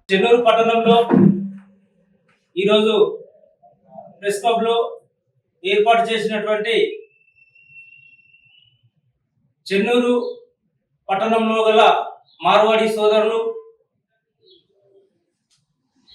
చెన్నూరు పట్టణంలో ఈరోజు press club లో ఏర్పాటు చేసినటువంటి చెన్నూరు పట్టణంలో గల మార్వాడి సోదరులు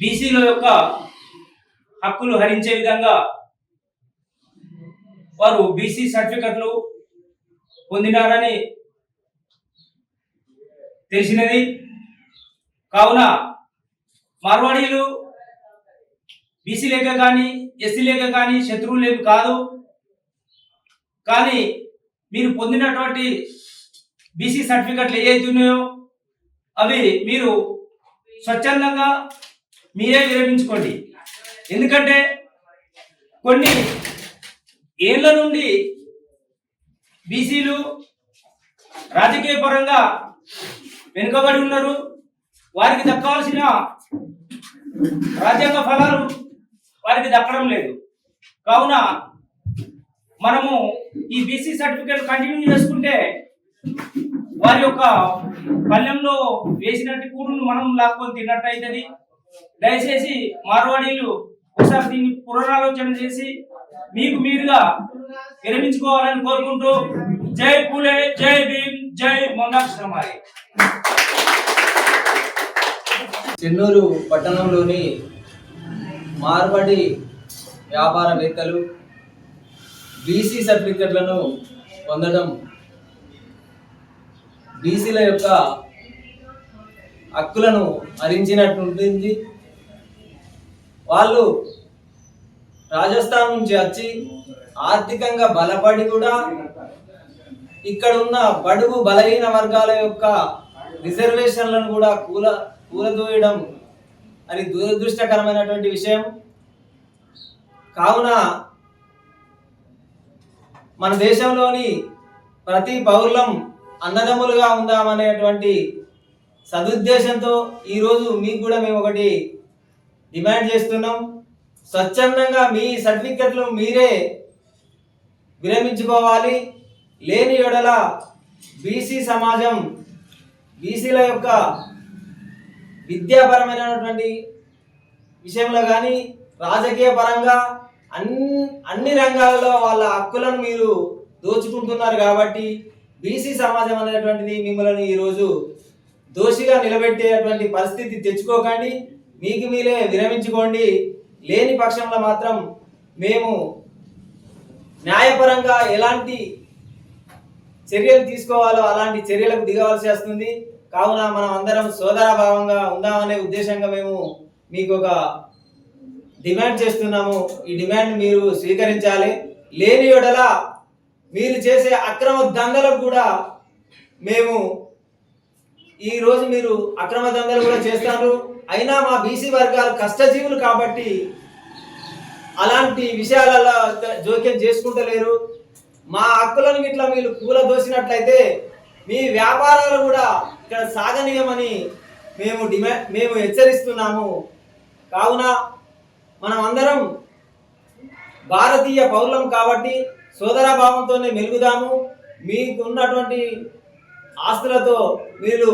బీసీల యొక్క హక్కులు హరించే విధంగా వారు బీసీ సర్టిఫికెట్లు పొందినారని తెలిసినది. కావున మార్వాడీలు బీసీ లేక కానీ ఎస్సీ లేక కానీ శత్రువులేమి కాదు. కానీ మీరు పొందినటువంటి బీసీ సర్టిఫికెట్లు ఏవైతే ఉన్నాయో అవి మీరు స్వచ్ఛందంగా మీరే విరమించుకోండి. ఎందుకంటే కొన్ని ఏళ్ల నుండి బీసీలు రాజకీయ పరంగా వెనుకబడి ఉన్నారు. వారికి దక్కాల్సిన రాజ్యాంగ ఫలాలు వారికి దక్కడం లేదు. కావున మనము ఈ బీసీ సర్టిఫికేట్ కంటిన్యూ చేసుకుంటే వారి యొక్క పల్లెంలో వేసినట్టు కూడును మనం లాక్కొని తిన్నట్టు అవుతుంది. దయచేసి మార్వాడీలు ఒకసారి దీన్ని పునరాలోచన చేసి మీకు మీరుగా విరమించుకోవాలని కోరుకుంటూ జై పూలే, జై భీమ్, జై మొండాక్షరమారి. చెన్నూరు పట్టణంలోని మార్వాడి వ్యాపారవేత్తలు బీసీ సర్టిఫికెట్లను పొందడం బీసీల యొక్క హక్కులను హరించినట్టుంటుంది. వాళ్ళు రాజస్థాన్ నుంచి వచ్చి ఆర్థికంగా బలపడి కూడా ఇక్కడ ఉన్న బడుగు బలహీన వర్గాల యొక్క రిజర్వేషన్లను కూడా కూలదోయడం అని దురదృష్టకరమైనటువంటి విషయం. కావున మన దేశంలోని ప్రతి పౌరులం అన్నదమ్ములుగా ఉందామనేటువంటి సదుద్దేశంతో ఈరోజు మీకు కూడా మేము ఒకటి డిమాండ్ చేస్తున్నాం. స్వచ్ఛందంగా మీ సర్టిఫికెట్లు మీరే విరమించుకోవాలి. లేని ఎడల బీసీ సమాజం బీసీల యొక్క విద్యాపరమైనటువంటి విషయంలో కానీ రాజకీయ పరంగా అన్ని రంగాలలో వాళ్ళ హక్కులను మీరు దోచుకుంటున్నారు. కాబట్టి బీసీ సమాజం అనేటువంటిది మిమ్మల్ని ఈరోజు దోషిగా నిలబెట్టేటువంటి పరిస్థితి తెచ్చుకోకండి. మీకు మీరే విరమించుకోండి. లేని పక్షంలో మాత్రం మేము న్యాయపరంగా ఎలాంటి చర్యలు తీసుకోవాలో అలాంటి చర్యలకు దిగవలసి వస్తుంది. కావున మనం అందరం సోదరభావంగా ఉందామనే ఉద్దేశంగా మేము మీకు ఒక డిమాండ్ చేస్తున్నాము. ఈ డిమాండ్ మీరు స్వీకరించాలి. లేని యెడల మీరు చేసే అక్రమ దందాలకు కూడా మేము ఈరోజు మీరు అక్రమ దందాలు కూడా చేస్తారు. అయినా మా బీసీ వర్గాలు కష్టజీవులు కాబట్టి అలాంటి విషయాలలో జోక్యం చేసుకుంటలేరు. మా హక్కులను ఇట్లా మీరు కూలదోసినట్లయితే మీ వ్యాపారాలు కూడా ఇక్కడ సాగనీయమని మేము హెచ్చరిస్తున్నాము. కావున మనం అందరం భారతీయ పౌరులం కాబట్టి సోదరభావంతోనే మెలుగుదాము. మీకు ఉన్నటువంటి ఆస్తులతో మీరు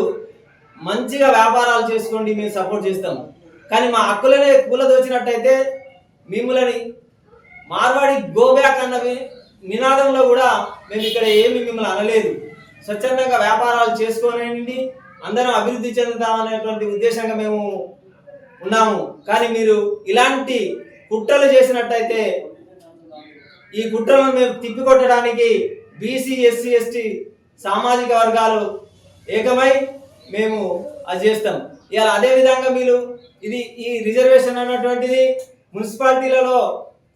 మంచిగా వ్యాపారాలు చేసుకోండి, మేము సపోర్ట్ చేస్తాము. కానీ మా హక్కులనే కూలదోచినట్టయితే మిమ్మల్ని మార్వాడి గోబ్యాక్ అన్నవి నినాదంలో కూడా మేము ఇక్కడ ఏమి మిమ్మల్ని అనలేదు. స్వచ్ఛందంగా వ్యాపారాలు చేసుకోనండి, అందరం అభివృద్ధి చెందుతామనేటువంటి ఉద్దేశంగా మేము ఉన్నాము. కానీ మీరు ఇలాంటి కుట్రలు చేసినట్టయితే ఈ కుట్రలను మేము తిప్పికొట్టడానికి బీసీ, ఎస్సీ, ఎస్టీ సామాజిక వర్గాలు ఏకమై మేము అది చేస్తాం. ఇలా అదేవిధంగా మీరు ఈ రిజర్వేషన్ అన్నటువంటిది మున్సిపాలిటీలలో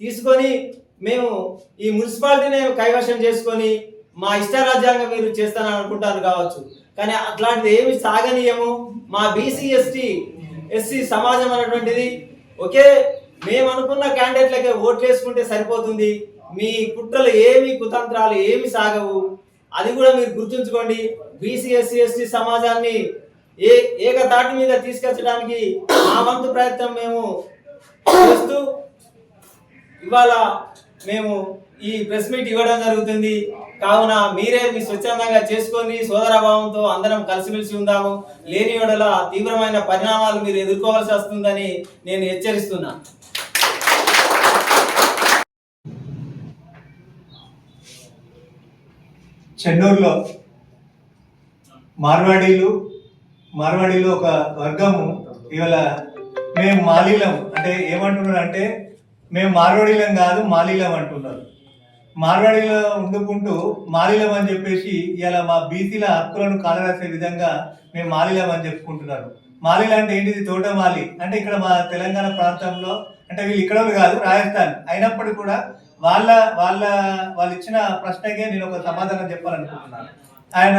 తీసుకొని మేము ఈ మున్సిపాలిటీని కైవశం చేసుకొని మా ఇష్టారాజ్యాంగం మీరు చేస్తానని అనుకుంటారు కావచ్చు. కానీ అట్లాంటిది ఏమి సాగనీయము. మా బీసీ, ఎస్సీ సమాజం అనేటువంటిది ఒకే మేము అనుకున్న క్యాండిడేట్లకే ఓట్లు వేసుకుంటే సరిపోతుంది. మీ కుట్రలు ఏమి కుతంత్రాలు ఏమి సాగవు. అది కూడా మీరు గుర్తుంచుకోండి. బీసీ, ఎస్సీ సమాజాన్ని ఏకతాటి మీద తీసుకొచ్చడానికి మా వంతు ప్రయత్నం మేము చేస్తూ ఇవాళ మేము ఈ ప్రెస్ మీట్ ఇవ్వడం జరుగుతుంది. కావున మీరే మీ స్వచ్ఛందంగా చేసుకొని సోదరభావంతో అందరం కలిసిమెలిసి ఉందాము. లేని యెడల తీవ్రమైన పరిణామాలు మీరు ఎదుర్కోవాల్సి వస్తుందని నేను హెచ్చరిస్తున్నా. చెన్నూరులో మార్వాడీలో ఒక వర్గము ఇవాళ మేము మాలీలం అంటే ఏమంటున్నారు అంటే మేము మార్వాడీలం కాదు మాలీలం అంటున్నారు. మార్వాడీలో వండుకుంటూ మాలీలం అని చెప్పేసి ఇలా మా బీసీల హక్కులను కాలరాసే విధంగా మేము మాలీలం అని చెప్పుకుంటున్నారు. మాలీలు అంటే ఏంటిది? తోటమాలి అంటే ఇక్కడ మా తెలంగాణ ప్రాంతంలో అంటే వీళ్ళు ఇక్కడ కాదు, రాజస్థాన్ అయినప్పటికీ కూడా వాళ్ళు ఇచ్చిన ప్రశ్నకే నేను ఒక సమాధానం చెప్పాలనుకుంటున్నాను. ఆయన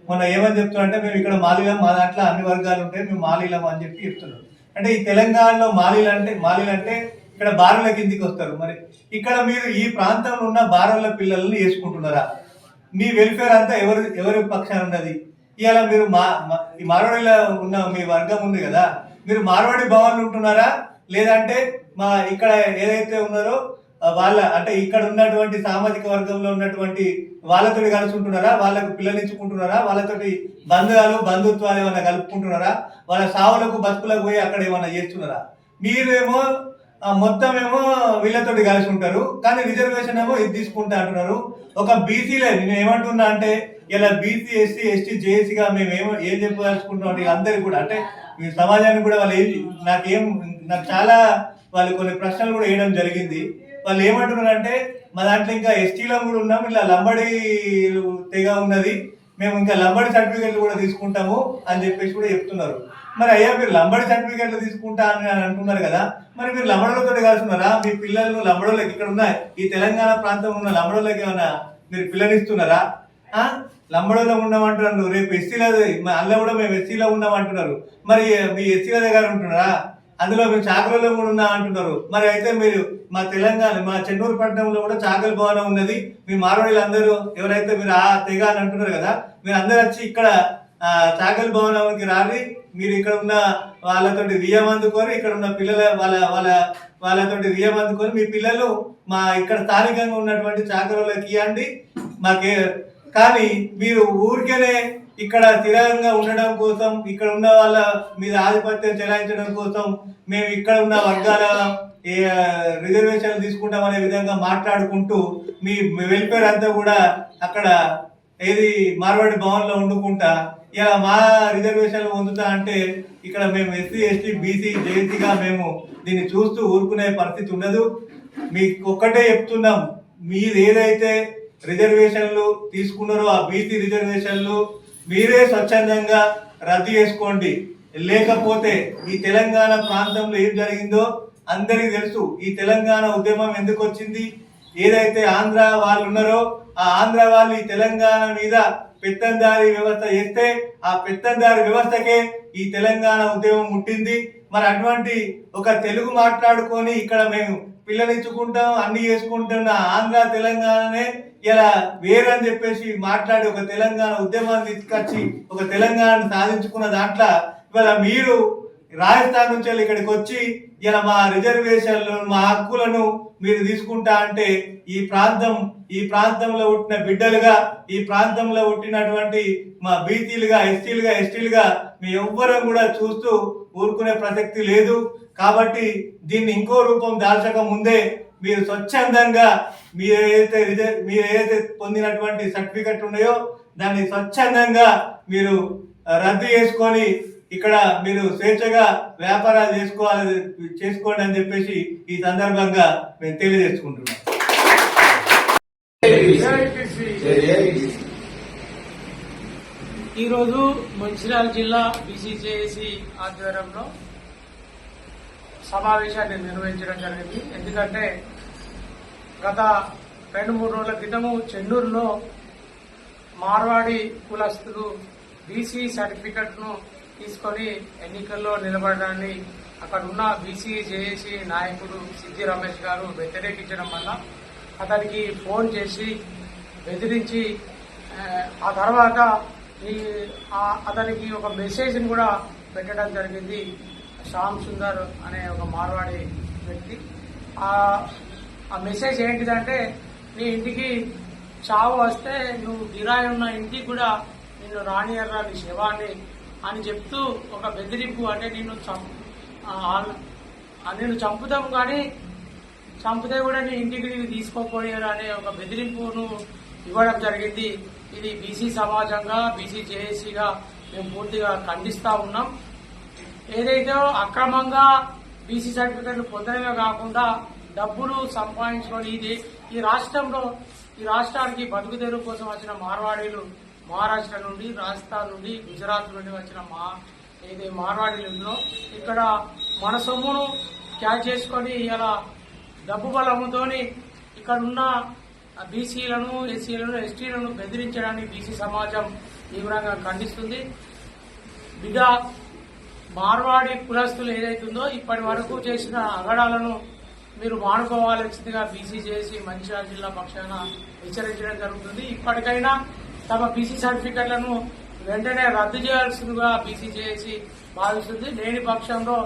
మొన్న ఏమని చెప్తున్నారంటే మేము ఇక్కడ మాలీలం, మా దాంట్లో అన్ని వర్గాలు ఉంటాయి, మేము మాలీలం అని చెప్పి చెప్తున్నారు. అంటే ఈ తెలంగాణలో మాలీలు అంటే ఇక్కడ బారుల కిందికి వస్తారు. మరి ఇక్కడ మీరు ఈ ప్రాంతంలో ఉన్న బారుల పిల్లల్ని వేసుకుంటున్నారా? మీ వెల్ఫేర్ అంతా ఎవరి పక్షాన ఉన్నది? ఇవాళ మీరు ఈ మార్వాడిలో ఉన్న మీ వర్గం ఉంది కదా, మీరు మార్వాడి భవన్లు ఉంటున్నారా? లేదంటే మా ఇక్కడ ఏదైతే ఉన్నారో వాళ్ళ అంటే ఇక్కడ ఉన్నటువంటి సామాజిక వర్గంలో ఉన్నటువంటి వాళ్ళతోటి కలుసుకుంటున్నారా? వాళ్ళకు పిల్లనిచ్చుకుంటున్నారా? వాళ్ళతోటి బంధుత్వాలు ఏమైనా కలుపుకుంటున్నారా? వాళ్ళ సావులకు బతుకులకు పోయి అక్కడ ఏమైనా చేస్తున్నారా? మీరేమో మొత్తం ఏమో వీళ్ళతోటి కలిసి ఉంటారు, కానీ రిజర్వేషన్ ఏమో ఇది తీసుకుంటా అంటున్నారు. ఒక బీసీలే నేను ఏమంటున్నా అంటే ఇలా బీసీ ఎస్సీ ఎస్టీ జేఏసీగా మేము ఏం చెప్పదలుచుకుంటున్నాం అంటే అందరికి కూడా అంటే మీ సమాజానికి కూడా వాళ్ళు నాకు చాలా వాళ్ళు కొన్ని ప్రశ్నలు కూడా వేయడం జరిగింది. వాళ్ళు ఏమంటున్నారు అంటే మా దాంట్లో ఇంకా ఎస్టీలో కూడా ఉన్నాం, ఇలా లంబడి తెగ ఉన్నది, మేము ఇంకా లంబడి సర్టిఫికెట్లు కూడా తీసుకుంటాము అని చెప్పేసి కూడా చెప్తున్నారు. మరి అయ్యా మీరు లంబడి సర్టిఫికెట్లు తీసుకుంటా అని అంటున్నారు కదా, మరి మీరు లంబడోళ్ళతో కలుస్తున్నారా? మీ పిల్లలను లంబడోళ్ళకి ఇక్కడ ఉన్న ఈ తెలంగాణ ప్రాంతంలో ఉన్న లంబడోళ్ళకి ఏమైనా మీరు పిల్లనిస్తున్నారా? లంబడోలో ఉన్నామంటున్నారు, రేపు ఎస్సీలో అందులో కూడా మేము ఎస్సీలో ఉన్నామంటున్నారు. మరి మీ ఎస్సీల దగ్గర ఉంటున్నారా? అందులో మేము చాకలలో కూడా ఉన్నాం అంటున్నారు. మరి అయితే మీరు మా తెలంగాణ మా చెన్నూరు పట్టణంలో కూడా చాకలి భవనం ఉన్నది, మీ మార్వాడీలు అందరూ ఎవరైతే మీరు ఆ తెగ అని అంటున్నారు కదా, మీరు అందరు వచ్చి ఇక్కడ చాకలి భవనానికి రాలి, మీరు ఇక్కడ ఉన్న వాళ్ళతోటి వియ్యం అందుకొని ఇక్కడ ఉన్న పిల్లల వాళ్ళతోటి వియ్యం అందుకొని మీ పిల్లలు మా ఇక్కడ స్థానికంగా ఉన్నటువంటి చాకలిలోకి ఇవ్వండి మాకే. కానీ మీరు ఊరికేనే ఇక్కడ స్థిరంగా ఉండడం కోసం, ఇక్కడ ఉన్న వాళ్ళ మీద ఆధిపత్యం చెలాయించడం కోసం మేము ఇక్కడ ఉన్న వర్గాల రిజర్వేషన్లు తీసుకుంటామనే విధంగా మాట్లాడుకుంటూ మీ వెల్ఫేర్ అంతా కూడా అక్కడ ఏది మార్వాడి భవన్లో వండుకుంటా ఇలా మా రిజర్వేషన్లు పొందుతా అంటే ఇక్కడ మేము ఎస్సీ ఎస్టీ బీసీ జేసీగా మేము దీన్ని చూస్తూ ఊరుకునే పరిస్థితి ఉండదు. మీకు ఒక్కటే చెప్తున్నాం, మీరు ఏదైతే రిజర్వేషన్లు తీసుకున్నారో ఆ బీసీ రిజర్వేషన్లు మీరే స్వచ్ఛందంగా రద్దు చేసుకోండి. లేకపోతే ఈ తెలంగాణ ప్రాంతంలో ఏం జరిగిందో అందరికీ తెలుసు. ఈ తెలంగాణ ఉద్యమం ఎందుకు వచ్చింది? ఏదైతే ఆంధ్ర వాళ్ళు ఉన్నారో ఆ ఆంధ్ర వాళ్ళు ఈ తెలంగాణ మీద పెత్తందారి వ్యవస్థ చేస్తే ఆ పెత్తందారి వ్యవస్థకే ఈ తెలంగాణ ఉద్యమం ముట్టింది. మరి అటువంటి ఒక తెలుగు మాట్లాడుకొని ఇక్కడ మేము పిల్లనిచ్చుకుంటాం అన్ని చేసుకుంటున్న ఆంధ్ర తెలంగాణనే ఇలా వేరని చెప్పేసి మాట్లాడి ఒక తెలంగాణ ఉద్యమాన్ని తీసుకొచ్చి ఒక తెలంగాణను సాధించుకున్న దాంట్లో ఇవాళ మీరు రాజస్థాన్ నుంచి ఇక్కడికి వచ్చి ఇలా మా రిజర్వేషన్లు మా హక్కులను మీరు తీసుకుంటా అంటే ఈ ప్రాంతంలో పుట్టిన బిడ్డలుగా ఈ ప్రాంతంలో పుట్టినటువంటి మా బీసీలుగా ఎస్టీలుగా మీ ఎవ్వరం కూడా చూస్తూ ఊరుకునే ప్రసక్తి లేదు. కాబట్టి దీన్ని ఇంకో రూపం దాల్చక ముందే మీరు స్వచ్ఛందంగా మీరేదైతే పొందినటువంటి సర్టిఫికెట్ ఉన్నాయో దాన్ని స్వచ్ఛందంగా మీరు రద్దు చేసుకొని ఇక్కడ మీరు స్వేచ్ఛగా వ్యాపారాలు చేసుకోండి అని చెప్పేసి ఈ సందర్భంగా మేము తెలియజేసుకుంటున్నాం. ఈరోజు మంచిర్యాల జిల్లా బీసీజేఏసీ ఆధ్వర్యంలో సమావేశాన్ని నిర్వహించడం జరిగింది. ఎందుకంటే గత 2-3 రోజుల క్రితము చెన్నూరులో మార్వాడి కులస్తులు బీసీ సర్టిఫికెట్ను తీసుకొని ఎన్నికల్లో నిలబడడాన్ని అక్కడ ఉన్న బీసీజేఏసీ నాయకుడు సిద్ధి రమేష్ గారు వ్యతిరేకించడం వల్ల అతనికి ఫోన్ చేసి బెదిరించి ఆ తర్వాత అతనికి ఒక మెసేజ్ని కూడా పెట్టడం జరిగింది. శ్యామ్ సుందర్ అనే ఒక మార్వాడి వ్యక్తి. ఆ మెసేజ్ ఏంటిదంటే నీ ఇంటికి చావు వస్తే నువ్వు గిరాయి ఉన్న ఇంటికి కూడా నిన్ను రానియర్రా నీ శవాన్ని అని చెప్తూ ఒక బెదిరింపు, అంటే నిన్ను చంపుతాం కానీ చంపితే కూడా నీ ఇంటికి నీకు తీసుకోపోయారు అనే ఒక బెదిరింపును ఇవ్వడం జరిగింది. ఇది బీసీ సమాజంగా, బీసీ జేఏసీగా మేము పూర్తిగా ఖండిస్తా ఉన్నాం. ఏదైతే అక్రమంగా బీసీ సర్టిఫికెట్లు పొందడమే కాకుండా డబ్బులు సంపాదించుకొని ఈ రాష్ట్రానికి బతుకు తెరువు కోసం వచ్చిన మార్వాడీలు మహారాష్ట్ర నుండి, రాజస్థాన్ నుండి, గుజరాత్ నుండి వచ్చిన మార్వాడీలు ఇక్కడ మన సొమ్మును క్యాచ్ చేసుకొని ఇలా డబ్బు బలముతోని ఇక్కడ ఉన్న బీసీలను, ఎస్సీలను, ఎస్టీలను బెదిరించడాన్ని బీసీ సమాజం తీవ్రంగా ఖండిస్తుంది. బిడ్డ మార్వాడి కులస్తులు ఏదైతుందో ఇప్పటి వరకు చేసిన అగడాలను మీరు మానుకోవాల్సిందిగా బీసీ చేసి మంచిర్యాల జిల్లా పక్షాన హెచ్చరించడం జరుగుతుంది. ఇప్పటికైనా తమ బీసీ సర్టిఫికెట్లను వెంటనే రద్దు చేయాల్సిందిగా బీసీ చేసి భావిస్తుంది. లేని పక్షంలో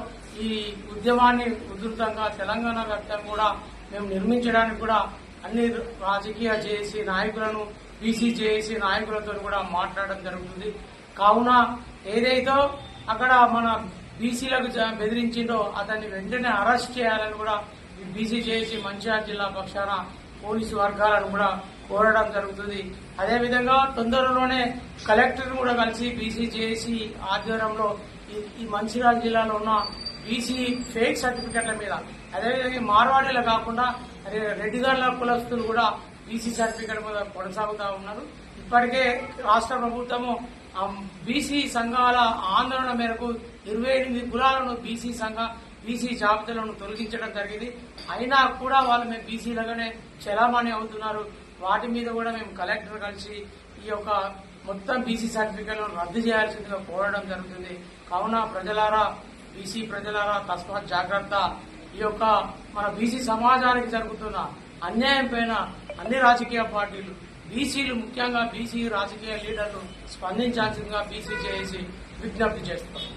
ఈ ఉద్యమాన్ని ఉధృతంగా తెలంగాణ వ్యాప్తంగా కూడా మేము నిర్మించడానికి కూడా అన్ని రాజకీయ జేఏసీ నాయకులను, బీసీ జేఏసీ నాయకులతో కూడా మాట్లాడడం జరుగుతుంది. కావున ఏదైతే అక్కడ మన బీసీలకు బెదిరించిండో అతన్ని వెంటనే అరెస్ట్ చేయాలని కూడా బీసీ జేఏసీ మంచిర్యాల జిల్లా పక్షాన పోలీసు వర్గాలను కూడా కోరడం జరుగుతుంది. అదేవిధంగా తొందరలోనే కలెక్టర్ కూడా కలిసి బీసీ జేఏసీ ఆధ్వర్యంలో ఈ మంచిర్యాల జిల్లాలో ఉన్న బీసీ ఫేక్ సర్టిఫికెట్ల మీద, అదేవిధంగా మార్వాడీలు కాకుండా రెడ్డిగార్ల కులస్తులు కూడా బీసీ సర్టిఫికెట్ మీద కొనసాగుతూ ఉన్నారు. ఇప్పటికే రాష్ట్ర ప్రభుత్వము బీసీ సంఘాల ఆందోళన మేరకు 28 కులాలను బీసీ జాబితాలను తొలగించడం జరిగింది. అయినా కూడా వాళ్ళు మేము బీసీలుగానే చలామణి అవుతున్నారు. వాటి మీద కూడా మేము కలెక్టర్ కలిసి ఈ యొక్క మొత్తం బీసీ సర్టిఫికెట్లను రద్దు చేయాల్సిందిగా కోరడం జరుగుతుంది. కావున ప్రజలారా, బీసీ ప్రజలారా తస్మాత్ జాగ్రత్త. ఈ యొక్క మన బీసీ సమాజానికి జరుగుతున్న అన్యాయం పైన అన్ని రాజకీయ పార్టీలు, బీసీలు ముఖ్యంగా బీసీ రాజకీయ లీడర్లు స్పందించాల్సిందిగా బీసీ జేఏసీ విజ్ఞప్తి చేస్తారు.